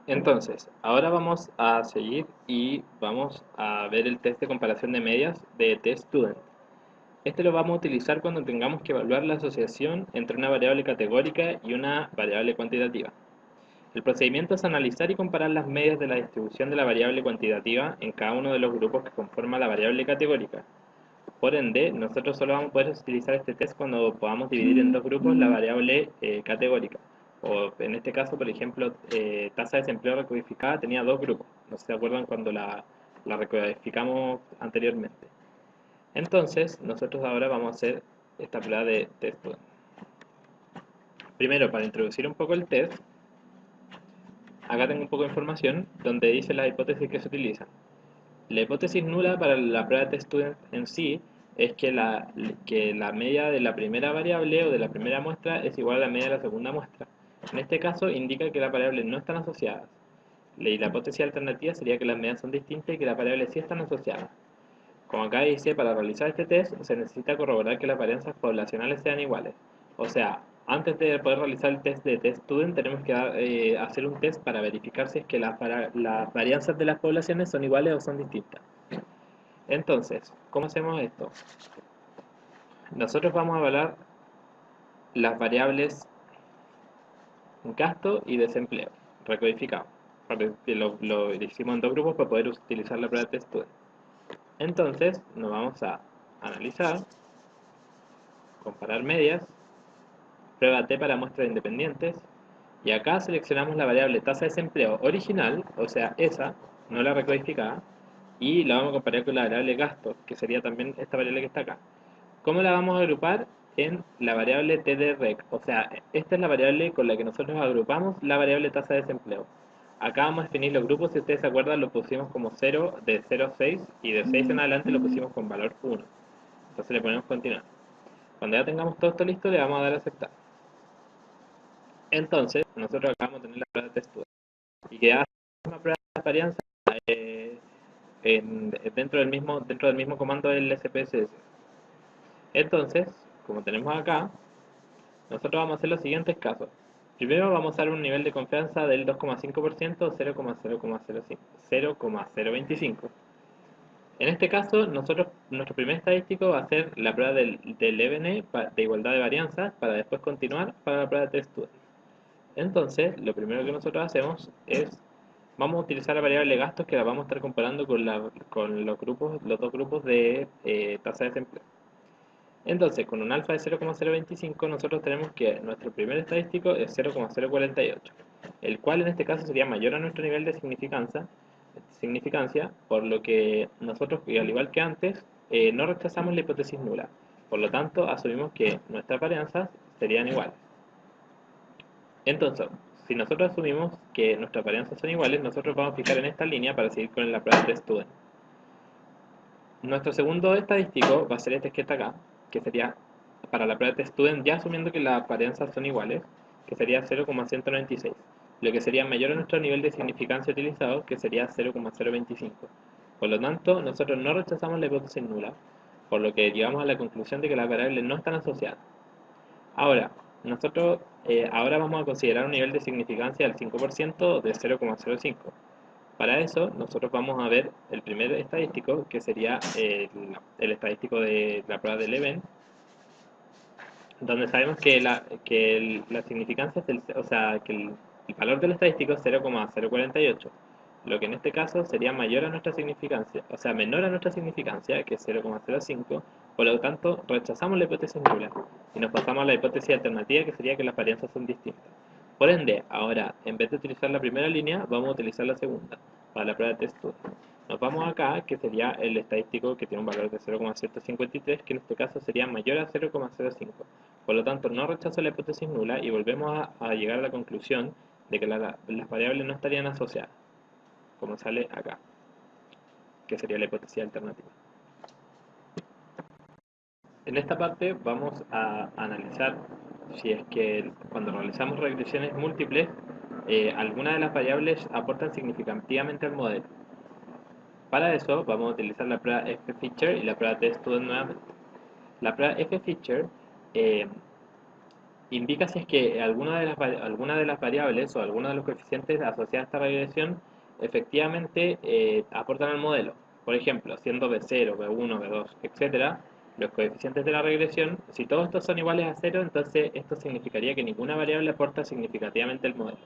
Entonces, ahora vamos a seguir y vamos a ver el test de comparación de medias de TestStudent. Este lo vamos a utilizar cuando tengamos que evaluar la asociación entre una variable categórica y una variable cuantitativa. El procedimiento es analizar y comparar las medias de la distribución de la variable cuantitativa en cada uno de los grupos que conforman la variable categórica. Por ende, nosotros solo vamos a poder utilizar este test cuando podamos dividir en dos grupos la variable categórica. O en este caso, por ejemplo, tasa de desempleo recodificada tenía dos grupos. No sé si se acuerdan cuando la recodificamos anteriormente. Entonces, nosotros ahora vamos a hacer esta prueba de test. Primero, para introducir un poco el test, acá tengo un poco de información donde dice las hipótesis que se utilizan. La hipótesis nula para la prueba de test student en sí es que la media de la primera variable o de la primera muestra es igual a la media de la segunda muestra. En este caso indica que las variables no están asociadas. Y la hipótesis alternativa sería que las medias son distintas y que las variables sí están asociadas. Como acá dice, para realizar este test se necesita corroborar que las varianzas poblacionales sean iguales. O sea, antes de poder realizar el test de test student tenemos que hacer un test para verificar si es que las varianzas de las poblaciones son iguales o son distintas. Entonces, ¿cómo hacemos esto? Nosotros vamos a evaluar las variables gasto y desempleo, recodificado. Lo hicimos en dos grupos para poder utilizar la prueba de test student. Entonces, nos vamos a analizar, comparar medias, prueba T para muestras independientes, y acá seleccionamos la variable tasa de desempleo original, o sea, esa, no la recodificada, y la vamos a comparar con la variable gasto, que sería también esta variable que está acá. ¿Cómo la vamos a agrupar? En la variable tdrec, o sea, esta es la variable con la que nosotros agrupamos la variable tasa de desempleo. Acá vamos a definir los grupos, si ustedes se acuerdan, lo pusimos como 0, de 0 a 6, y de 6 en adelante lo pusimos con valor 1. Entonces le ponemos continuar. Cuando ya tengamos todo esto listo, le vamos a dar a aceptar. Entonces, nosotros acá vamos a tener la prueba de textura. Y que hace la misma prueba de varianza eh, dentro del mismo comando del SPSS. Entonces, como tenemos acá, nosotros vamos a hacer los siguientes casos. Primero vamos a dar un nivel de confianza del 2,5%, 0,025. En este caso, nuestro primer estadístico va a ser la prueba del EBN de igualdad de varianzas para después continuar para la prueba de test student. Entonces, lo primero que nosotros hacemos es, vamos a utilizar la variable gastos que la vamos a estar comparando con los dos grupos de tasa de desempleo. Entonces, con un alfa de 0,025, nosotros tenemos que nuestro primer estadístico es 0,048, el cual en este caso sería mayor a nuestro nivel de significancia, por lo que nosotros, al igual que antes, no rechazamos la hipótesis nula. Por lo tanto, asumimos que nuestras varianzas serían iguales. Entonces, si nosotros asumimos que nuestras varianzas son iguales, nosotros vamos a fijar en esta línea para seguir con la prueba de student. Nuestro segundo estadístico va a ser este que está acá, que sería para la prueba de student, ya asumiendo que las varianzas son iguales, que sería 0,196, lo que sería mayor a nuestro nivel de significancia utilizado, que sería 0,025. Por lo tanto, nosotros no rechazamos la hipótesis nula, por lo que llegamos a la conclusión de que las variables no están asociadas. Ahora, nosotros ahora vamos a considerar un nivel de significancia del 5% de 0,05. Para eso, nosotros vamos a ver el primer estadístico, que sería el estadístico de la prueba del event, donde sabemos que la significancia, o sea, que el valor del estadístico es 0,048, lo que en este caso sería mayor a nuestra significancia, o sea, menor a nuestra significancia, que es 0,05, por lo tanto, rechazamos la hipótesis nula y nos pasamos a la hipótesis alternativa, que sería que las varianzas son distintas. Por ende, ahora, en vez de utilizar la primera línea, vamos a utilizar la segunda, para la prueba de test 2. Nos vamos acá, que sería el estadístico que tiene un valor de 0,153, que en este caso sería mayor a 0,05. Por lo tanto, no rechazo la hipótesis nula y volvemos a llegar a la conclusión de que las variables no estarían asociadas, como sale acá, que sería la hipótesis alternativa. En esta parte vamos a analizar si es que cuando realizamos regresiones múltiples, algunas de las variables aportan significativamente al modelo. Para eso vamos a utilizar la prueba F-Feature y la prueba Test Student nuevamente. La prueba F-Feature indica si es que alguna de las variables o alguno de los coeficientes asociados a esta regresión efectivamente aportan al modelo. Por ejemplo, siendo B0, B1, B2, etcétera, los coeficientes de la regresión, si todos estos son iguales a cero, entonces esto significaría que ninguna variable aporta significativamente al modelo.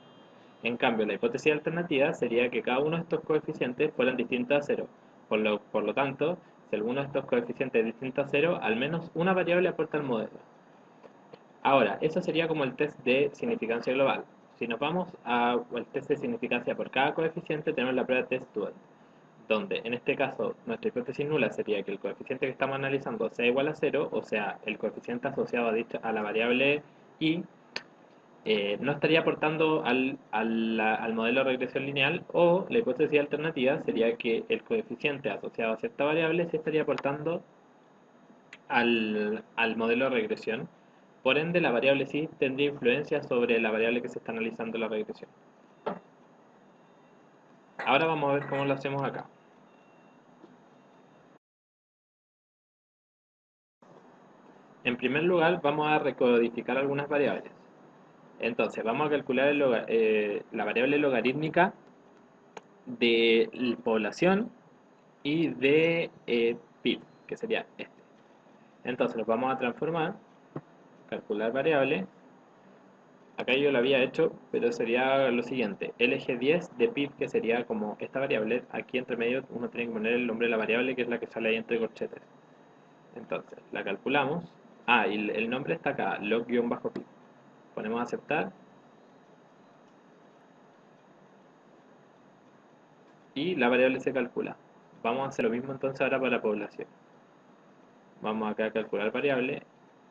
En cambio, la hipótesis alternativa sería que cada uno de estos coeficientes fueran distintos a cero. Por lo tanto, si alguno de estos coeficientes es distinto a cero, al menos una variable aporta al modelo. Ahora, eso sería como el test de significancia global. Si nos vamos al test de significancia por cada coeficiente, tenemos la prueba test dual, donde en este caso nuestra hipótesis nula sería que el coeficiente que estamos analizando sea igual a cero, o sea, el coeficiente asociado a la variable y no estaría aportando al modelo de regresión lineal, o la hipótesis alternativa sería que el coeficiente asociado a cierta variable sí estaría aportando al modelo de regresión. Por ende, la variable sí tendría influencia sobre la variable que se está analizando en la regresión. Ahora vamos a ver cómo lo hacemos acá. En primer lugar, vamos a recodificar algunas variables. Entonces, vamos a calcular la variable logarítmica de población y de PIB, que sería este. Entonces, los vamos a transformar, calcular variable. Acá yo lo había hecho, pero sería lo siguiente: LG10 de PIB, que sería como esta variable. Aquí entre medio uno tiene que poner el nombre de la variable, que es la que sale ahí entre corchetes. Entonces, la calculamos. Ah, y el nombre está acá, log-PIB. Ponemos aceptar y la variable se calcula. Vamos a hacer lo mismo entonces ahora para la población. Vamos acá a calcular variable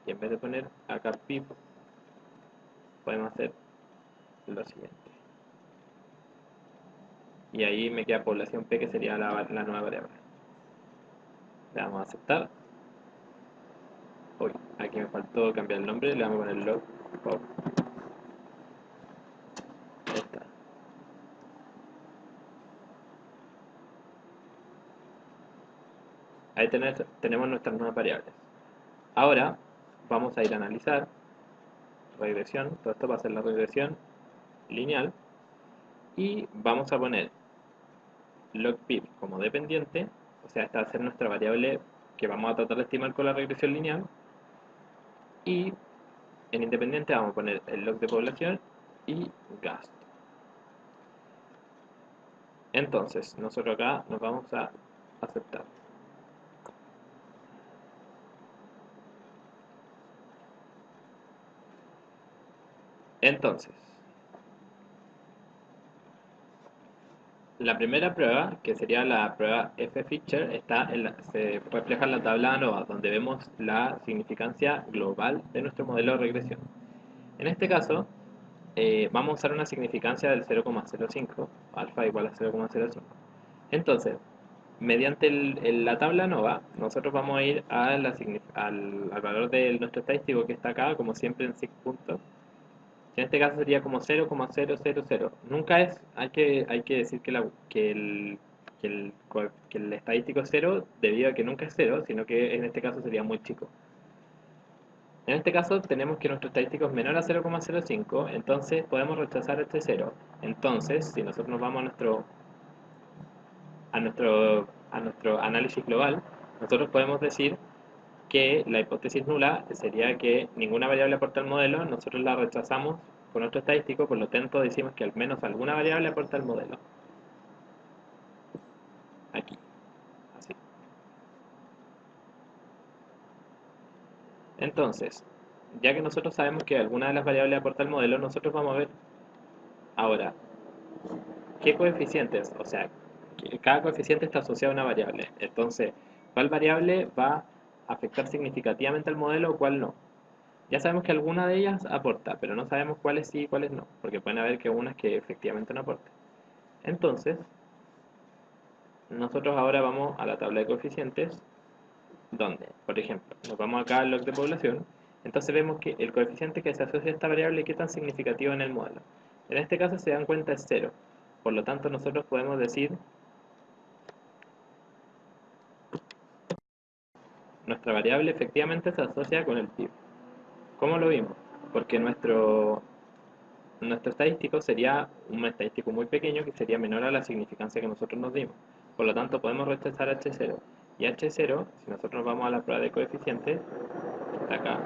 y en vez de poner acá PIB, podemos hacer lo siguiente. Y ahí me queda población P, que sería la nueva variable. Le damos a aceptar. Uy, aquí me faltó cambiar el nombre, le vamos a poner log pop. Ahí está. Ahí tenemos nuestras nuevas variables. Ahora vamos a ir a analizar regresión. Todo esto va a ser la regresión lineal. Y vamos a poner log_pip como dependiente. O sea, esta va a ser nuestra variable que vamos a tratar de estimar con la regresión lineal. Y en independiente vamos a poner el log de población y gasto. Entonces, nosotros acá nos vamos a aceptar. Entonces, la primera prueba, que sería la prueba F-Feature, se refleja en la tabla ANOVA, donde vemos la significancia global de nuestro modelo de regresión. En este caso, vamos a usar una significancia del 0,05, alfa igual a 0,05. Entonces, mediante la tabla ANOVA, nosotros vamos a ir al valor de nuestro estadístico, que está acá, como siempre en sig puntos. En este caso sería como 0,000. Nunca hay que decir que el estadístico es 0 debido a que nunca es 0, sino que en este caso sería muy chico. En este caso tenemos que nuestro estadístico es menor a 0,05, entonces podemos rechazar este 0. Entonces, si nosotros nos vamos a nuestro análisis global, nosotros podemos decir que la hipótesis nula sería que ninguna variable aporta al modelo, nosotros la rechazamos con nuestro estadístico, por lo tanto decimos que al menos alguna variable aporta al modelo. Aquí, así. Entonces, ya que nosotros sabemos que alguna de las variables aporta al modelo, nosotros vamos a ver ahora qué coeficientes, o sea, cada coeficiente está asociado a una variable. Entonces, ¿cuál variable va a afectar significativamente al modelo o cuál no? Ya sabemos que alguna de ellas aporta, pero no sabemos cuáles sí y cuáles no, porque pueden haber que unas que efectivamente no aporten. Entonces, nosotros ahora vamos a la tabla de coeficientes, donde, por ejemplo, nos vamos acá al log de población, entonces vemos que el coeficiente que se asocia a esta variable, qué tan significativo en el modelo. En este caso, se dan cuenta, es 0. Por lo tanto, nosotros podemos decir nuestra variable efectivamente se asocia con el PIB. ¿Cómo lo vimos? porque nuestro estadístico sería un estadístico muy pequeño que sería menor a la significancia que nosotros nos dimos. Por lo tanto, podemos rechazar H0. Y H0, si nosotros vamos a la prueba de coeficientes, está acá,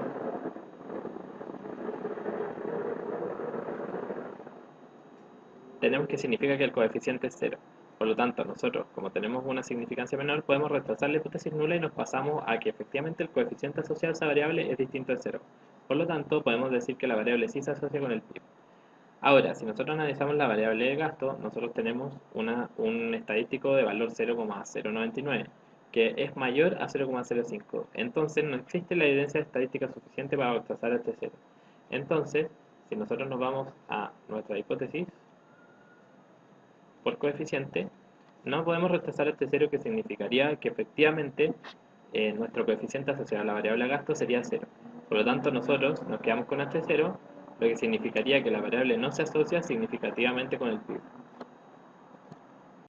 tenemos que significa que el coeficiente es 0. Por lo tanto, nosotros, como tenemos una significancia menor, podemos rechazar la hipótesis nula y nos pasamos a que efectivamente el coeficiente asociado a esa variable es distinto de 0. Por lo tanto, podemos decir que la variable sí se asocia con el PIB. Ahora, si nosotros analizamos la variable de gasto, nosotros tenemos un estadístico de valor 0,099, que es mayor a 0,05. Entonces, no existe la evidencia estadística suficiente para rechazar este 0. Entonces, si nosotros nos vamos a nuestra hipótesis por coeficiente, no podemos rechazar este 0, que significaría que efectivamente nuestro coeficiente asociado a la variable gasto sería 0. Por lo tanto, nosotros nos quedamos con este 0, lo que significaría que la variable no se asocia significativamente con el PIB.